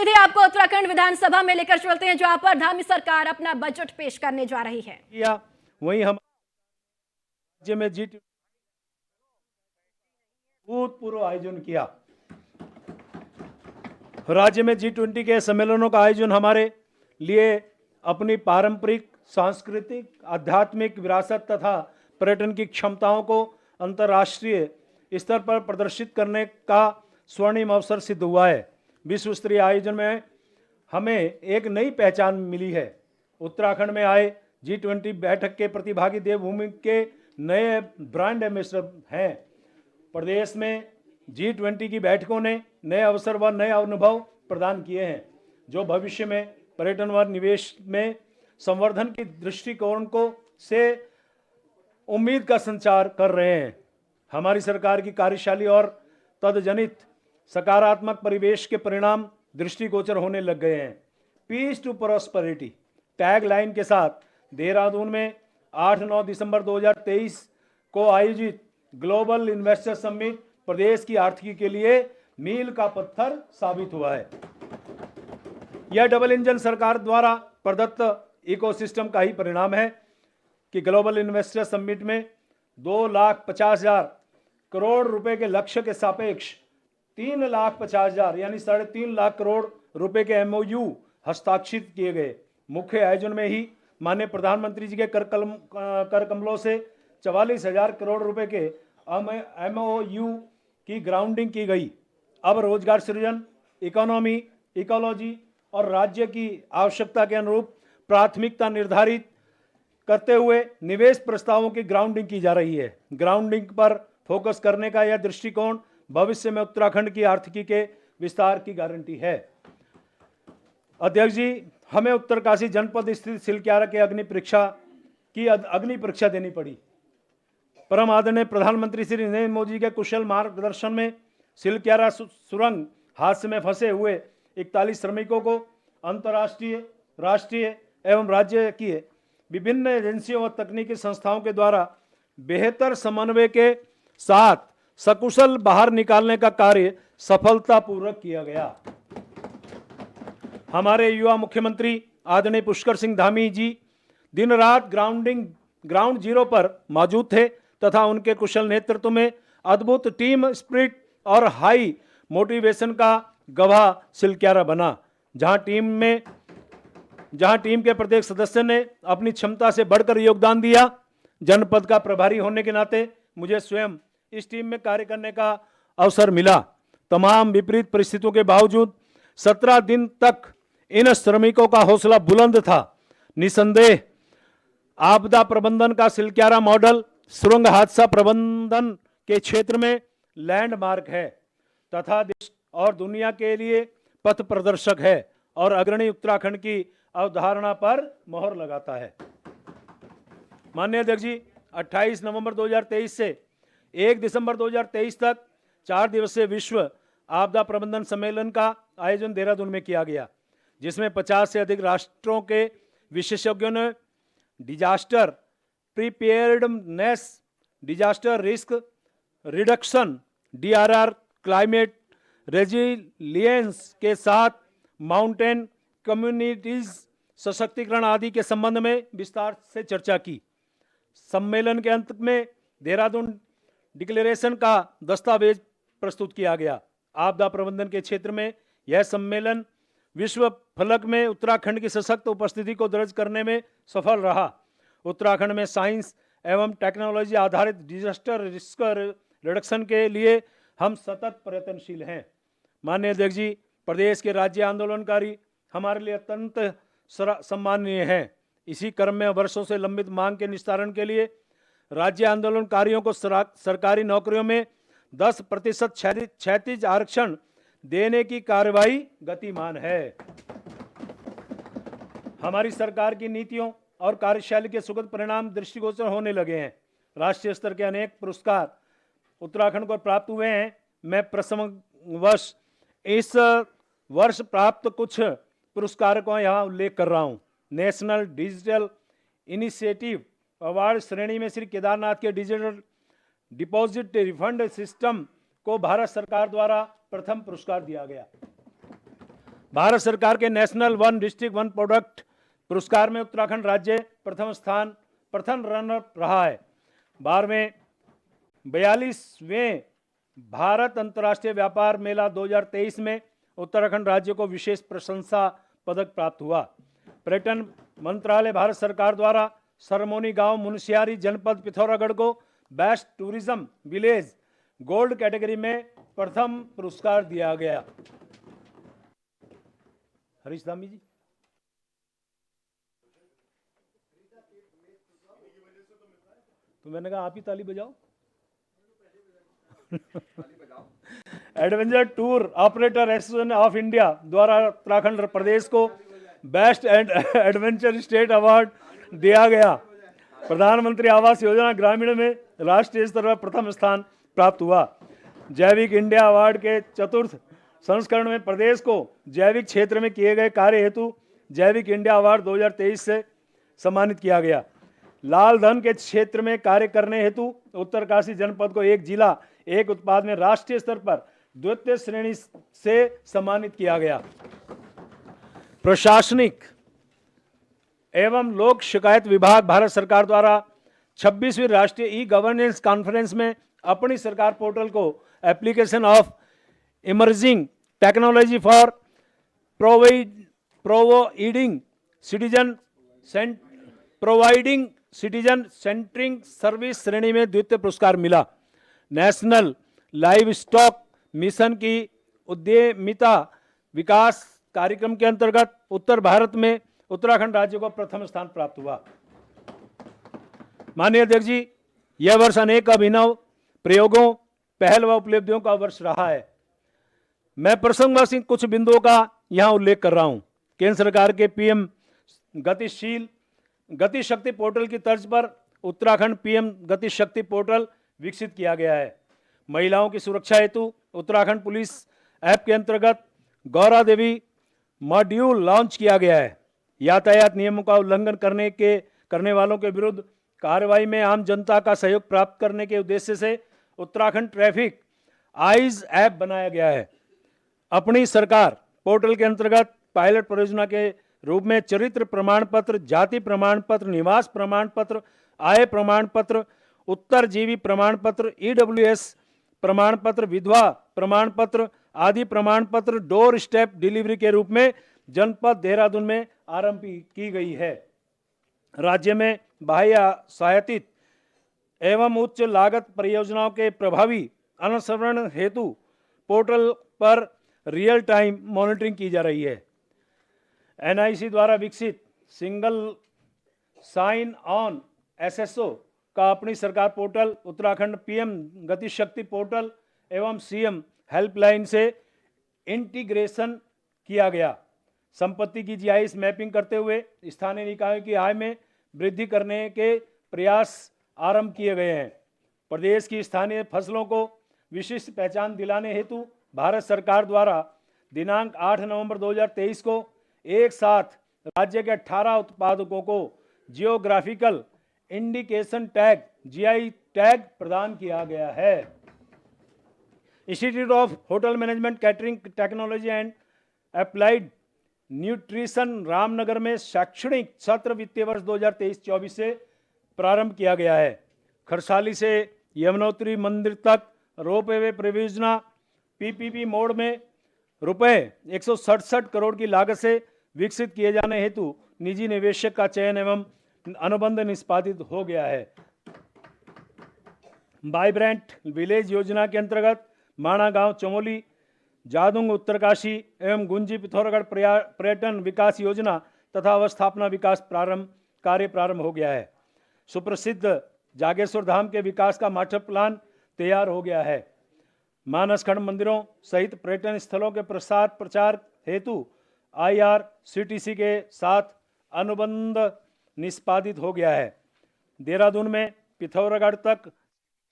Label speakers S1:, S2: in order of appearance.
S1: सीधे आपको उत्तराखंड विधानसभा में लेकर चलते हैं, जहां पर धामी सरकार अपना बजट पेश करने जा रही है।
S2: वहीं हम राज्य में जी भूतपूर्व आयोजन किया। राज्य में G20 के सम्मेलनों का आयोजन हमारे लिए अपनी पारंपरिक, सांस्कृतिक, आध्यात्मिक विरासत तथा पर्यटन की क्षमताओं को अंतर्राष्ट्रीय स्तर पर प्रदर्शित करने का स्वर्णिम अवसर सिद्ध हुआ है। विश्व स्तरीय आयोजन में हमें एक नई पहचान मिली है। उत्तराखंड में आए G20 बैठक के प्रतिभागी देवभूमि के नए ब्रांड एम्बेसडर हैं। प्रदेश में G20 की बैठकों ने नए अवसर व नए अनुभव प्रदान किए हैं, जो भविष्य में पर्यटन व निवेश में संवर्धन की दृष्टिकोण को से उम्मीद का संचार कर रहे हैं। हमारी सरकार की कार्यशाली और तदजनित सकारात्मक परिवेश के परिणाम दृष्टिगोचर होने लग गए हैं। Peace to prosperity tag line के साथ देहरादून में 8-9 दिसंबर 2023 को आयोजित ग्लोबल इन्वेस्टर समिट प्रदेश की आर्थिकी के लिए मील का पत्थर साबित हुआ है। यह डबल इंजन सरकार द्वारा प्रदत्त इकोसिस्टम का ही परिणाम है कि ग्लोबल इन्वेस्टर समिट में 2,50,000 करोड़ रुपए के लक्ष्य के सापेक्ष 3,50,000 यानी 3.5 लाख करोड़ रुपए के MOU हस्ताक्षरित किए गए। मुख्य आयोजन में ही माननीय प्रधानमंत्री जी के कर कमलों से 44,000 करोड़ रुपए के MOU की ग्राउंडिंग की गई। अब रोजगार सृजन, इकोनॉमी, इकोलॉजी और राज्य की आवश्यकता के अनुरूप प्राथमिकता निर्धारित करते हुए निवेश प्रस्तावों की ग्राउंडिंग की जा रही है। ग्राउंडिंग पर फोकस करने का यह दृष्टिकोण भविष्य में उत्तराखंड की आर्थिकी के विस्तार की गारंटी है। अध्यक्ष जी, हमें उत्तरकाशी जनपद स्थित सिलक्यारा के अग्नि परीक्षा देनी पड़ी। परम आदरणीय प्रधानमंत्री श्री नरेंद्र मोदी जी के कुशल मार्गदर्शन में सिलक्यारा सुरंग हादसे में फंसे हुए 41 श्रमिकों को अंतर्राष्ट्रीय, राष्ट्रीय एवं राज्य की विभिन्न एजेंसियों व तकनीकी संस्थाओं के द्वारा बेहतर समन्वय के साथ सकुशल बाहर निकालने का कार्य सफलतापूर्वक किया गया। हमारे युवा मुख्यमंत्री आदरणीय पुष्कर सिंह धामी जी दिन रात ग्राउंड जीरो पर मौजूद थे तथा उनके कुशल नेतृत्व में अद्भुत टीम स्पिरिट और हाई मोटिवेशन का गवाह सिलक्यारा बना, जहां टीम के प्रत्येक सदस्य ने अपनी क्षमता से बढ़कर योगदान दिया। जनपद का प्रभारी होने के नाते मुझे स्वयं इस टीम में कार्य करने का अवसर मिला। तमाम विपरीत परिस्थितियों के बावजूद 17 दिन तक इन श्रमिकों का हौसला बुलंद था। निसंदेह आपदा प्रबंधन का सिलक्यारा मॉडल सुरंग हादसा प्रबंधन के क्षेत्र में लैंडमार्क है तथा देश और दुनिया के लिए पथ प्रदर्शक है और अग्रणी उत्तराखंड की अवधारणा पर मोहर लगाता है। माननीय अध्यक्ष जी, 28 नवंबर 2023 से 1 दिसंबर 2023 तक 4 दिवसीय विश्व आपदा प्रबंधन सम्मेलन का आयोजन देहरादून में किया गया, जिसमें 50 से अधिक राष्ट्रों के विशेषज्ञों ने disaster preparedness, disaster risk reduction DRR, climate resilience के साथ माउंटेन कम्युनिटीज सशक्तिकरण आदि के संबंध में विस्तार से चर्चा की। सम्मेलन के अंत में देहरादून डिक्लेरेशन का दस्तावेज प्रस्तुत किया गया। आपदा प्रबंधन के क्षेत्र में यह सम्मेलन विश्व फलक में उत्तराखंड की सशक्त उपस्थिति को दर्ज करने में सफल रहा। उत्तराखंड में साइंस एवं टेक्नोलॉजी आधारित डिजास्टर रिस्क रिडक्शन के लिए हम सतत प्रयत्नशील हैं। माननीय अध्यक्ष जी, प्रदेश के राज्य आंदोलनकारी हमारे लिए अत्यंत सम्माननीय हैं। इसी क्रम में वर्षों से लंबित मांग के निस्तारण के लिए राज्य आंदोलनकारियों को सरकारी नौकरियों में 10% क्षैतिज आरक्षण देने की कार्यवाही गतिमान है। हमारी सरकार की नीतियों और कार्यशैली के सुखद परिणाम दृष्टिगोचर होने लगे हैं। राष्ट्रीय स्तर के अनेक पुरस्कार उत्तराखंड को प्राप्त हुए हैं। मैं प्रसंगवश इस वर्ष प्राप्त कुछ पुरस्कारों का यहाँ उल्लेख कर रहा हूँ। नेशनल डिजिटल इनिशिएटिव अवार्ड श्रेणी में श्री केदारनाथ के डिजिटल डिपॉजिट रिफंड सिस्टम को भारत सरकार द्वारा प्रथम पुरस्कार दिया गया। भारत सरकार के national one district one product पुरस्कार में उत्तराखंड राज्य प्रथम रनर रहा है। 42वें भारत अंतर्राष्ट्रीय व्यापार मेला 2023 में उत्तराखंड राज्य को विशेष प्रशंसा पदक प्राप्त हुआ। पर्यटन मंत्रालय भारत सरकार द्वारा सरमोनी गांव मुनस्यारी जनपद पिथौरागढ़ को best tourism village gold category में प्रथम पुरस्कार दिया गया। हरीश धामी जी, तो मैंने कहा आप ही ताली बजाओ। Adventure tour operator association of India द्वारा उत्तराखंड प्रदेश को बेस्ट एडवेंचर स्टेट अवार्ड दिया गया। प्रधानमंत्री आवास योजना ग्रामीण में राष्ट्रीय स्तर पर प्रथम स्थान प्राप्त हुआ। जैविक इंडिया अवार्ड के चतुर्थ संस्करण में प्रदेश को जैविक क्षेत्र में किए गए कार्य हेतु जैविक इंडिया अवार्ड 2023 से सम्मानित किया गया। लाल धन के क्षेत्र में कार्य करने हेतु उत्तरकाशी जनपद को एक जिला एक उत्पाद में राष्ट्रीय स्तर पर द्वितीय श्रेणी से सम्मानित किया गया। प्रशासनिक एवं लोक शिकायत विभाग भारत सरकार द्वारा 26वीं राष्ट्रीय ई गवर्नेंस कॉन्फ्रेंस में अपनी सरकार पोर्टल को application of emerging technology for providing citizen centering service श्रेणी में द्वितीय पुरस्कार मिला। नेशनल लाइव स्टॉक मिशन की उद्यमिता विकास कार्यक्रम के अंतर्गत उत्तर भारत में उत्तराखंड राज्य को प्रथम स्थान प्राप्त हुआ। माननीय अध्यक्ष जी, यह वर्ष अनेक अभिनव प्रयोगों, पहल व उपलब्धियों का वर्ष रहा है। मैं प्रसंगवश कुछ बिंदुओं का यहां उल्लेख कर रहा हूं। केंद्र सरकार के पीएम गति शक्ति पोर्टल की तर्ज पर उत्तराखंड पीएम गति शक्ति पोर्टल विकसित किया गया है। महिलाओं की सुरक्षा हेतु उत्तराखंड पुलिस ऐप के अंतर्गत गौरा देवी मॉड्यूल लॉन्च किया गया है। यातायात नियमों का उल्लंघन करने वालों के विरुद्ध कार्रवाई में आम जनता का सहयोग प्राप्त करने के उद्देश्य से उत्तराखंड ट्रैफिक आइज ऐप बनाया गया है। अपनी सरकार पोर्टल के अंतर्गत पायलट परियोजना के रूप में चरित्र प्रमाण पत्र, जाति प्रमाण पत्र, निवास प्रमाण पत्र, आय प्रमाण पत्र, उत्तरजीवी प्रमाण पत्र, EWS प्रमाण पत्र, विधवा प्रमाण पत्र आदि प्रमाण पत्र डोर स्टेप डिलीवरी के रूप में जनपद देहरादून में आरंभ की गई है। राज्य में बाह्य सहायतित एवं उच्च लागत परियोजनाओं के प्रभावी अनुसरण हेतु पोर्टल पर रियल टाइम मॉनिटरिंग की जा रही है। NIC द्वारा विकसित सिंगल साइन ऑन SSO का अपनी सरकार पोर्टल उत्तराखंड PM गति शक्ति पोर्टल एवं CM हेल्पलाइन से इंटीग्रेशन किया गया। संपत्ति की GIS मैपिंग करते हुए स्थानीय निकायों की आय में वृद्धि करने के प्रयास आरंभ किए गए हैं। प्रदेश की स्थानीय फसलों को विशिष्ट पहचान दिलाने हेतु भारत सरकार द्वारा दिनांक 8 नवंबर 2023 को एक साथ राज्य के 18 उत्पादकों को geographical indication tag GI tag प्रदान किया गया है। Institute of hotel management catering technology and applied nutrition Ramnagar में शैक्षणिक सत्र वित्तीय वर्ष 2023-24 से प्रारंभ किया गया है। खरसाली से यमुनोत्री मंदिर तक रोपवे परियोजना PPP मोड में रुपए 167 करोड़ की लागत से विकसित किए जाने हेतु निजी निवेशक का चयन एवं अनुबंध निष्पादित हो गया है। वाइब्रेंट विलेज योजना के अंतर्गत माणा गांव चमोली, जादुंग उत्तरकाशी एवं गुंजी पिथौरागढ़ पर्यटन विकास योजना तथा अवस्थापना विकास कार्य प्रारंभ हो गया है। सुप्रसिद्ध जागेश्वर धाम के विकास का मास्टर प्लान तैयार हो गया है। मानसखंड मंदिरों सहित पर्यटन स्थलों के प्रसार प्रचार हेतु IRCTC के साथ अनुबंध निष्पादित हो गया है। देहरादून में पिथौरागढ़ तक